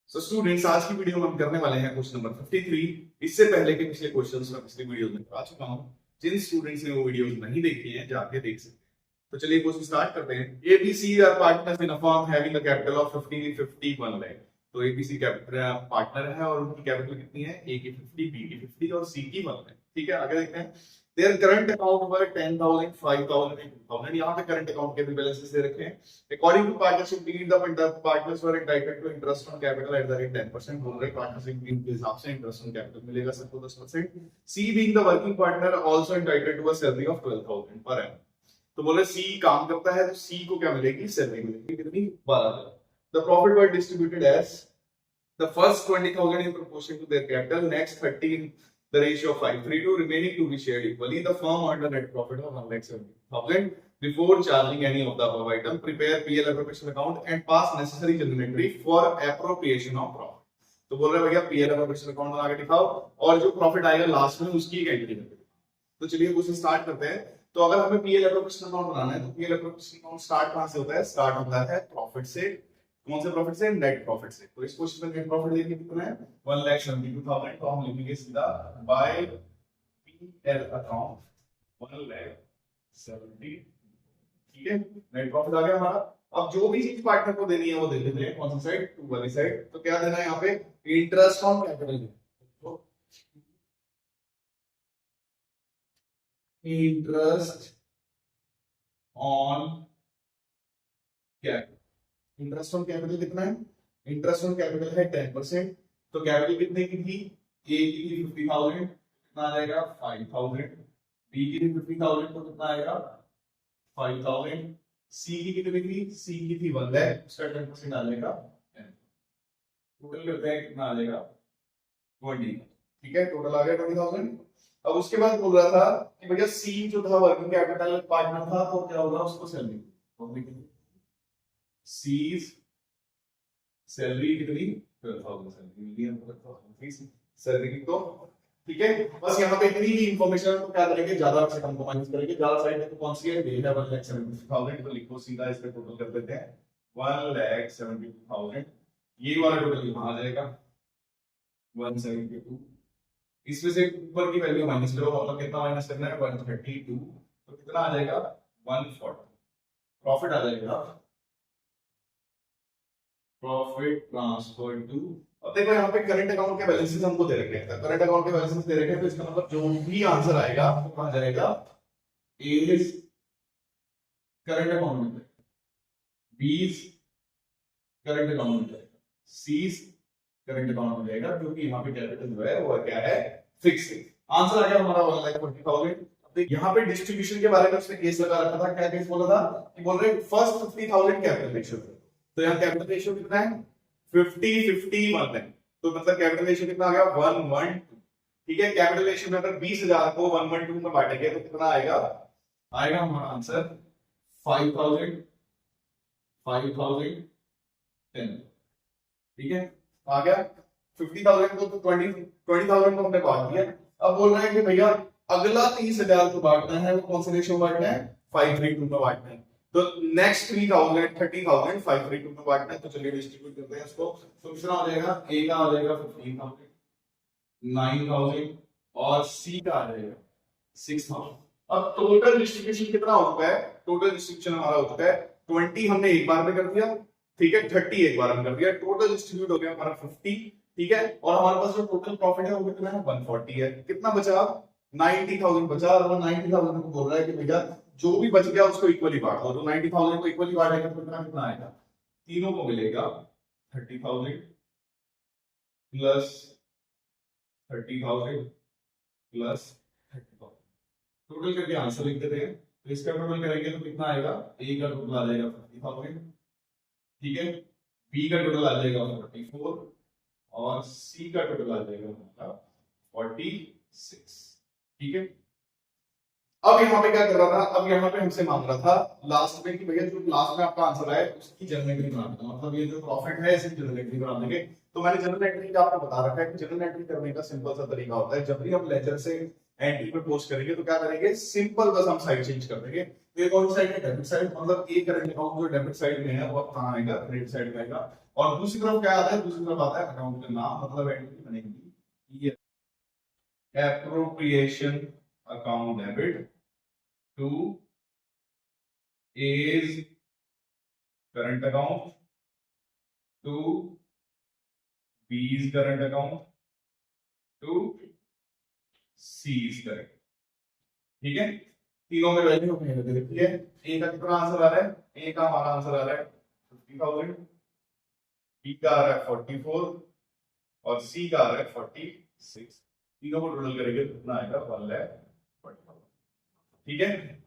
So students, आज की video में हम करने वाले हैं क्वेश्चन नंबर 53। इससे पहले के पिछले क्वेश्चंस में पिछली वीडियो में आ चुका हूं। जिन स्टूडेंट्स ने वो वीडियोस नहीं देखी हैं जाके देख सकते हैं। तो चलिए क्वेश्चन स्टार्ट करते हैं। ABC are partners in a firm having a capital of 51 lakh. तो एबीसी कैपिटल पार्टनर है और उनकी कैपिटल कितनी है? ए की 50, बी की 50 और सी की 1 लाख। ठीक है, आगे देखते हैं। Their current account were 10,000, 5,000 and 2,000। यहाँ पे करंट अकाउंट के भी बैलेंसेस दे रखे हैं। According to partnership deed, the partners were entitled to interest on capital at the rate 10%. बोल रहे partnership deed के हिसाब से interest on capital मिलेगा सबको 10%. C being the working partner also entitled to a salary of 12,000 per annum. तो बोले C काम करता है तो C को क्या मिलेगी? सैलरी मिलेगी कितनी? 12,000. The profit were distributed as the first 20,000 in proportion to their capital, next 30 in the ratio of 5:3, remaining to be shared equally. The firm earned a net profit of 1,70,000. Before charging any of the above item, prepare PL appropriation account and pass necessary general entry for appropriation of profit. तो बोल रहे भैया PL appropriation account बना के दिखाओ और जो profit आएगा लास्ट में उसकी एक एंट्री करके दिखाओ। तो चलिए क्वेश्चन स्टार्ट करते हैं। तो अगर हमें PL appropriation account बनाना है तो PL appropriation account स्टार्ट कहां से होता है? स्टार्ट होता है प्रॉफिट से। कौन से प्रॉफिट से? नेट प्रॉफिट से। तो इस क्वेश्चन में नेट प्रॉफिट देखिए कितना है? 1,72,000। तो हम लिखेंगे सीधा बाय PL अकाउंट 1,70,000। ठीक है, नेट प्रॉफिट आ गया हमारा। अब जो भी चीज पार्टनर को देनी है वो दे देते हैं। कौन सी साइड? टू वाली साइड। तो क्या देना है यहाँ पे? Interest on capital. Interest on capital. Interest on capital कितना है? इंटरेस्ट ऑन कैपिटल है 10%। तो कैपिटल कितने की थी? ए की थी 50,000, कितना आ जाएगा? 5,000। बी की थी 50,000, तो कितना आएगा? 5,000। सी की कितनी थी? सी की थी 1 लाख, उसका 10% आ जाएगा 10। टोटल करते हैं कितना आ जाएगा? 20। ठीक है, टोटल आ गया 20,000। अब उसके बाद बोल रहा था कि भैया सी जो था वर्किंग कैपिटल पार्टनर था, तो क्या होगा? उसको सैलरी सीज सैलरी कितनी? 12,000 सैलरी मिली हमको। 12,000 सैलरी की। तो ठीक है, बस यहाँ पे इतनी ही इंफॉर्मेशन को क्या करेंगे, ज्यादा से कंप्रोमाइज करेंगे। ज्यादा साइड में तो कौन सी है? डे है 1,70,000। तो लिखो सीधा, इस पे टोटल कर देते हैं 1,72,000। ये वाला टोटल यहाँ आ जाएगा 172। इसमें से ऊपर की वैल्यू माइनस करो, मतलब कितना माइनस करना है? 132। तो कितना आ जाएगा? 140। प्रॉफिट आ जाएगा प्रॉफिट ट्रांसफर टू। अब देखो यहाँ पे करंट अकाउंट के बैलेंसेस हमको दे रखे हैं। करंट अकाउंट के बैलेंसेस दे रखे हैं, तो इसका मतलब जो भी आंसर आएगा वो कहां जाएगा? इज करंट अकाउंट में, बीज करंट अकाउंट में जाएगा, सीज करंट अकाउंट में जाएगा, क्योंकि यहाँ पे कैपिटल जो है वो क्या है? फिक्स है। आंसर आ गया हमारा 1,40,000। यहाँ पे डिस्ट्रीब्यूशन के बारे में उसने केस लगा रखा था। क्या केस बोला था? कि बोल रहे फर्स्ट 50,000 कैपिटल रेशियो। तो यहाँ कैपिटल रेशियो कितना है? 50-50-1 है। तो मतलब कैपिटल रेशियो कितना आ गया? 1:1। ठीक है, कैपिटल रेशियो में अगर 20,000 को 1:2 में बांटेंगे तो कितना आएगा? आएगा हमारा आंसर 5,000, 5,000, 10। ठीक है, आ गया 50,000 को। तो 20,000 को हमने बांट दिया। अब बोल रहे हैं कि भैया अगला 30,000 को बांटना है, वो कौन से रेशियो में बांटना है? 5:3 में बांटना है। तो नेक्स्ट 30,000 5:3 में बांटना है। तो चलिए डिस्ट्रीब्यूट करते हैं इसको। तो कितना आ जाएगा? ए का आ जाएगा 15,000, 9,000 और सी का आ जाएगा 6,000। अब टोटल डिस्ट्रीब्यूशन कितना हो चुका है? टोटल डिस्ट्रीब्यूशन हमारा हो चुका है 20 हमने एक बार में कर दिया। ठीक है, 30 एक बार में कर दिया। टोटल डिस्ट्रीब्यूट हो गया हमारा 50। ठीक है, और हमारे पास जो टोटल प्रॉफिट है वो कितना है? 140 है। कितना बचा? 90,000 बचा। और 90,000 को बोल रहा है कि भैया जो भी बच गया उसको इक्वली बांट दो। तो 90,000 को इक्वली बांटेंगे तो कितना आएगा? तीनों को मिलेगा 30,000 प्लस 30,000 प्लस 30,000। टोटल करके आंसर लिख देते हैं। तो इसका टोटल करेंगे तो कितना आएगा? ए का टोटल आ जाएगा 50,000। ठीक है, बी का टोटल आ जाएगा 44 और सी का टोटल आ जाएगा 46। ठीक है, अब यहाँ पे क्या कर रहा था? अब यहाँ पे हमसे मांग रहा था लास्ट में कि भैया जो लास्ट में आपका आंसर आए उसकी जनरल एंट्री बना देना। मतलब ये जो प्रॉफिट है इसे जनरल एंट्री बना देंगे। तो मैंने जनरल एंट्री का आपको बता रखा है कि जनरल एंट्री करने का सिंपल सा तरीका होता है। जब भी हम लेजर से एंट्री पे पोस्ट करेंगे तो क्या करेंगे? सिंपल बस हम साइड चेंज कर देंगे। ये कौन सी साइड है? Debit side. मतलब एक करंट अकाउंट जो डेबिट साइड में है वो कहाँ आएगा? क्रेडिट साइड में आएगा। और दूसरी तरफ क्या आता है? दूसरी तरफ आता है अकाउंट का नाम, मतलब एंट्री बनेगी ये appropriation account debit to A's current account to B's current account to C's current. ठीक है, तीनों में वैल्यू ठीक है। ए का कितना आंसर आ रहा है? ए का हमारा आंसर आ रहा है 50,000, बी का आ रहा है 44 और सी का आ रहा है 46। तीनों को टोटल करेंगे तो कितना आएगा? 1,40,000। ठीक है।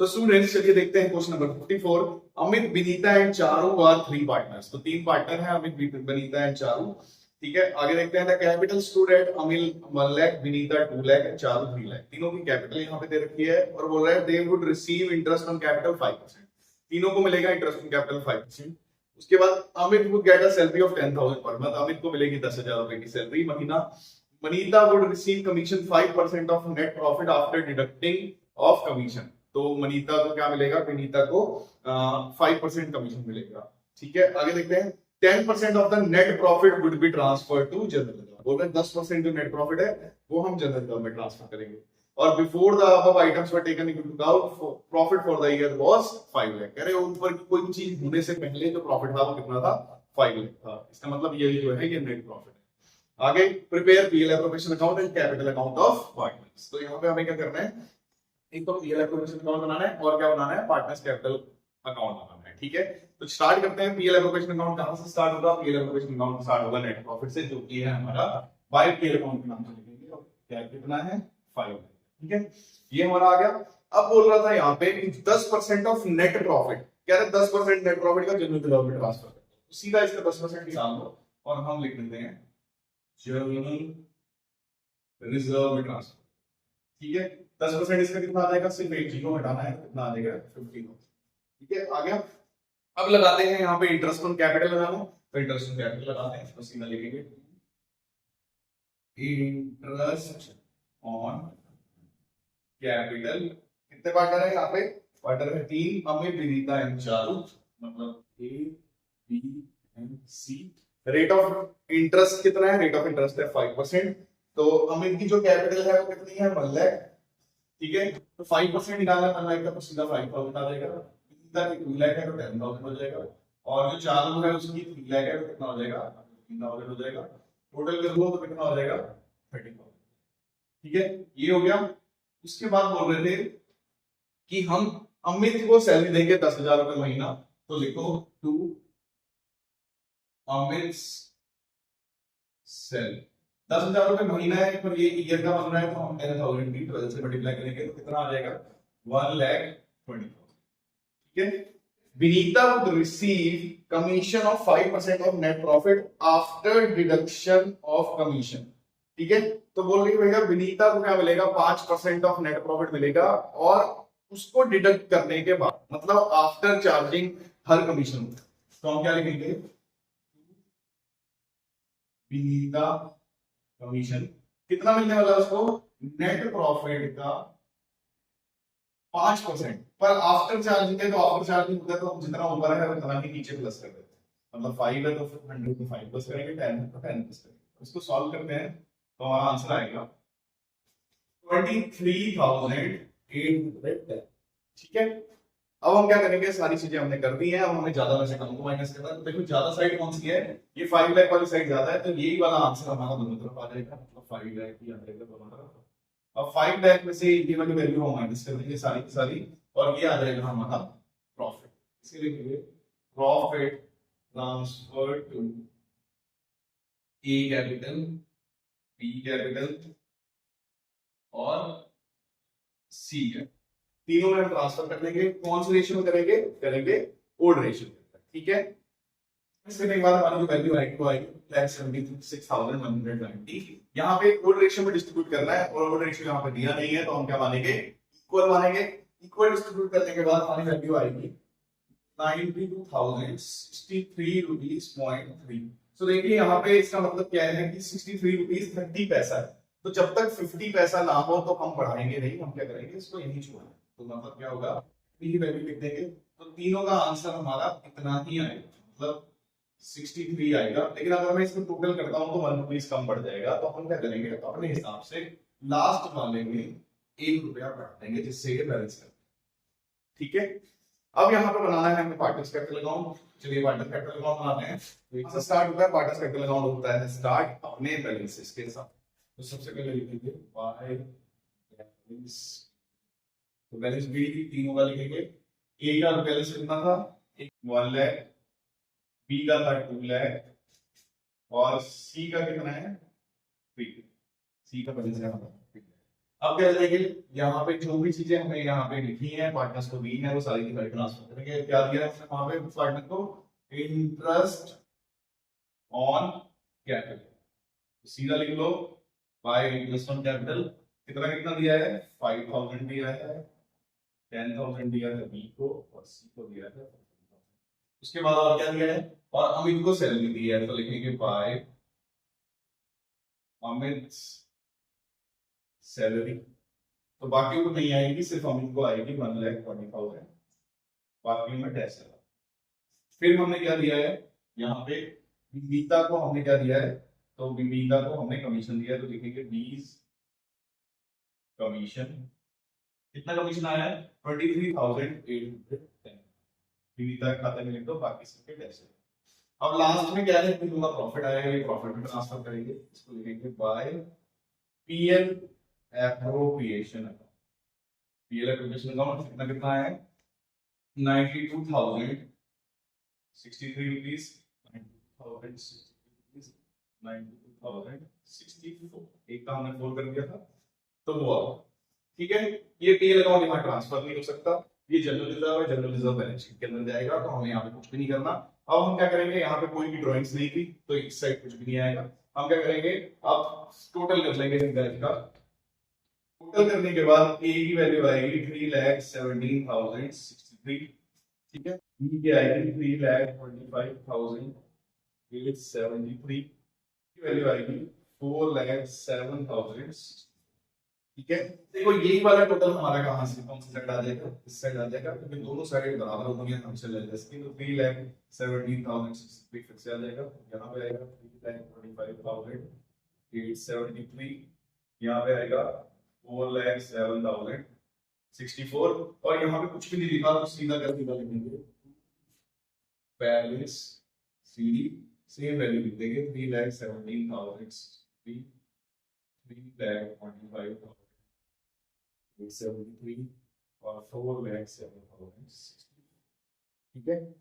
सो स्टूडेंट्स चलिए देखते हैं question number 54। Amit, Vinita and Charu are 3 partners. तो 3 पार्टनर हैं, अमित, विनीता एंड चारू। ठीक है, आगे देखते हैं। The capital stood at अमिल 1 lakh, Vinita 2 lakh and Charu 3 lakh. तीनों की कैपिटल यहाँ पे दे रखी है और बोल रहा है they would receive interest on capital 5%। तीनों को मिलेगा इंटरेस्ट ऑन कैपिटल 5%। उसके बाद Amit would get a salary of 10,000 per month. Amit को मिलेगी 10,000 रुपए की सैलरी महीना। Vanita would receive commission 5% of net profit after deducting of commission. तो वनीता को क्या मिलेगा? विनीता को 5% कमीशन मिलेगा। ठीक है, आगे देखते हैं। 10% off the net profit would be transfer to general account. बोल रहे हैं 10% जो नेट प्रॉफिट है वो हम जनरल अकाउंट में ट्रांसफर करेंगे। और before the above items were taken into account, profit for the year was 5 lakh. कह रहे ऊपर की कोई चीज होने से पहले जो प्रॉफिट था वो कितना था? 5 लाख था। इसका मतलब ये जो है ये नेट प्रॉफिट है। आगे prepare PL appropriation account and capital account of partners. तो यहाँ पे हमें क्या करना है? एक तो पीएल एप्रोप्रिएशन अकाउंट बनाना है और क्या बनाना है? पार्टनर्स कैपिटल अकाउंट बनाना है। ठीक है, तो स्टार्ट करते हैं। पीएल एप्रोप्रिएशन अकाउंट कहां से स्टार्ट होगा? पीएल एप्रोप्रिएशन अकाउंट स्टार्ट होगा नेट प्रॉफिट से, जो कि है हमारा बाय पीएल अकाउंट के नाम से लिखेंगे। और क्या कितना है? 5। ठीक है, ये हमारा आ गया। अब बोल रहा था यहाँ पे कि 10% ऑफ नेट प्रॉफिट, कह रहे 10% नेट प्रॉफिट का जनरल रिजर्व में ट्रांसफर कर। तो सीधा इसका 10% निकाल दो और हम लिख देते हैं जनरल रिजर्व में ट्रांसफर। ठीक है, 10% इसका कितना आ जाएगा? सिर्फ एक जीरो हटाना है, कितना आ जाएगा? 15। ठीक है, आ गया। अब लगाते हैं यहाँ पे इंटरेस्ट ऑन कैपिटल लगाना। तो इंटरेस्ट ऑन कैपिटल लगाते हैं, तो सीधा लिखेंगे इंटरेस्ट ऑन कैपिटल। कितने पार्टनर है यहाँ पे? पार्टनर है 3, अमित, विनीता एंड चारू, मतलब A B and C. Rate of interest कितना है? रेट ऑफ इंटरेस्ट है 5%। तो अमित की जो कैपिटल है वो कितनी है? 1 लाख। ठीक है, तो 5% निकालना 1 लाख का, तो सीधा 5,000 आ जाएगा। 2 लाख है तो 10,000 हो जाएगा। और जो चालू है उसकी 3 लाख है तो कितना हो जाएगा? 15,000 हो जाएगा। टोटल कर लो तो कितना हो जाएगा? 30,000। ठीक है, ये हो गया। उसके बाद बोल रहे थे कि हम अमित को सैलरी देंगे 10,000 रुपए महीना। तो लिखो टू अमित सैलरी 10,000 रुपए महीना है, पर ये ईयर का बन रहा है, तो हम 10,000 की 12 से मल्टीप्लाई करेंगे तो कितना आ जाएगा? 1,20,000। ठीक है, Vinita would receive commission of 5% of net profit after deduction of commission। ठीक है, तो बोल रही भैया विनीता को क्या मिलेगा? 5% ऑफ नेट प्रॉफिट मिलेगा और उसको डिडक्ट करने के बाद, मतलब आफ्टर चार्जिंग हर कमीशन। तो हम क्या लिखेंगे? विनीता कमीशन कितना मिलने वाला है उसको? नेट प्रॉफिट का 5%, पर आफ्टर चार्जिंग है। तो आफ्टर चार्जिंग होता है तो हम जितना ऊपर है उतना ही नीचे प्लस कर देते हैं। मतलब 5 है तो 100 को 5 प्लस करेंगे, 10 है तो 10 प्लस करेंगे। इसको सॉल्व करते हैं तो हमारा आंसर आएगा 23,810। ठीक है, अब हम क्या करेंगे? सारी चीजें हमने कर दी हैं। अब हमें ज्यादा में से कम को माइनस करना है। तो देखो ज्यादा साइड कौन सी है? ये 5 लाख वाली साइड ज्यादा है, तो यही वाला आंसर हमारा दोनों तरफ आ जाएगा। मतलब 5 लाख ही आ जाएगा दोनों तरफ। अब 5 लाख में से ये वाली वैल्यू हम माइनस कर देंगे सारी की सारी, और ये आ जाएगा हमारा प्रॉफिट। इसके लिए profit transfer to A capital, B capital और सी है। तीनों में हम ट्रांसफर कर देंगे। कौन से रेशियो में करेंगे? करेंगे ओड रेशियो में। ठीक है, इसके बाद हमारी जो वैल्यू आएगी वो आएगी 1,76,190। यहाँ पे ओड रेशियो में डिस्ट्रीब्यूट करना है और ओड रेशियो यहाँ पे दिया नहीं है, तो हम क्या मानेंगे? इक्वल मानेंगे। इक्वल डिस्ट्रीब्यूट करने के बाद हमारी वैल्यू आएगी 92,063 रुपीज 0.3। तो देखिए यहाँ पे इसका मतलब क्या है कि 63 रुपीज 30 पैसा है। तो जब तक 50 पैसा ना हो तो हम बढ़ाएंगे नहीं, हम क्या करेंगे? इसको यही छोड़ेंगे। तो मतलब क्या होगा, पी की वैल्यू लिख देंगे, तो तीनों का आंसर हमारा इतना ही आएगा, मतलब 63 आएगा। लेकिन अगर मैं इसको टोटल करता हूँ तो 1 रुपीज कम पड़ जाएगा, तो हम क्या करेंगे, तो अपने हिसाब से लास्ट वाले में 1 रुपया बढ़ा देंगे, जिससे ये बैलेंस कर, ठीक है। अब यहाँ पे बनाना है हमें पार्टनर्स कैपिटल अकाउंट। चलिए पार्टनर्स कैपिटल अकाउंट बनाते हैं। तो इससे स्टार्ट होता है, पार्टनर्स कैपिटल अकाउंट होता है स्टार्ट अपने बैलेंसेस के साथ। तो सबसे पहले लिखेंगे बाय बैलेंस, तो बैलेंस बी तीनों का लिखेंगे। ए का बैलेंस कितना था, 1 लाख, बी का था 2 लाख, और सी का कितना है 3। सी का बैलेंस है। अब क्या करेंगे, यहाँ पे जो भी चीजें हमें यहाँ पे लिखी हैं, पार्टनर्स को दी है, वो सारी की सारी ट्रांसफर करेंगे। क्या दिया है वहां पे पार्टनर को, इंटरेस्ट ऑन कैपिटल, सीधा लिख लो बाय इंटरेस्ट ऑन कैपिटल। कितना कितना दिया है, 5000 दिया है, 10,000 दिया है बी को, और सी को दिया है। उसके बाद और क्या दिया है, और अमित को सैलरी दी है, तो लिखेंगे बाय अमित सैलरी। तो बाकी को नहीं आएगी, सिर्फ अमित को आएगी 1,40,000, बाकी में टैक्स लगा। फिर हमने क्या दिया है यहाँ पे, विनीता को हमने क्या दिया है, तो विनीता को हमने कमीशन दिया है, तो लिखेंगे 20 कमीशन। कितना कमीशन आया है, 23,810, विनीता के खाते में लिख दो, बाकी सबके टैक्स। अब लास्ट में क्या है, तुम्हारा प्रॉफिट आएगा, ये प्रॉफिट में ट्रांसफर करेंगे, इसको लिखेंगे by PL appropriation account. PL appropriation account कितना कितना है, 92,063 रुपीज, 92,064। एक का हमने 4 कर दिया था, तो वो आओ, ठीक है। ये पीएल अकाउंट यहाँ ट्रांसफर नहीं हो सकता, ये जनरल रिजर्व है, जनरल रिजर्व बैलेंस शीट के अंदर जाएगा, तो हमें यहाँ पे कुछ भी नहीं करना। अब हम क्या करेंगे, यहाँ पे कोई भी ड्राइंग्स नहीं थी, तो इस साइड कुछ भी नहीं आएगा। हम क्या करेंगे, अब टोटल कर लेंगे का। टोटल करने के बाद ए की वैल्यू आएगी 3,17,063, ठीक है। बी की आएगी 3,25,873 की वैल्यू आएगी 4,07,000, ठीक है। देखो यही वाला टोटल हमारा कहां से, कौन सी साइड आ जाएगा, इस साइड आ जाएगा, क्योंकि दोनों साइड बराबर होंगी हमसे ले लेते हैं। तो 3,17,063 फिर से आ जाएगा, यहाँ पे आएगा 3,25,873, यहाँ पे आएगा 4,07,064, और यहाँ पे कुछ भी नहीं लिखा, तो सीधा करके लिखेंगे बैलेंस सीडी, सेम वैल्यू लिख देंगे 3,17,063, 3,25,873 और 4,07,060, ठीक है।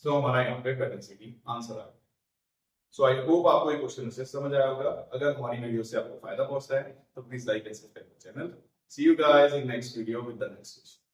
सो हमारा यहाँ पे बैलेंस सीडी आंसर आ गया। सो आई होप आपको ये क्वेश्चन से समझ आया होगा। अगर हमारी वीडियो से आपको फायदा पहुंचता है तो please like and subscribe channel. See you guys in next video with the next question.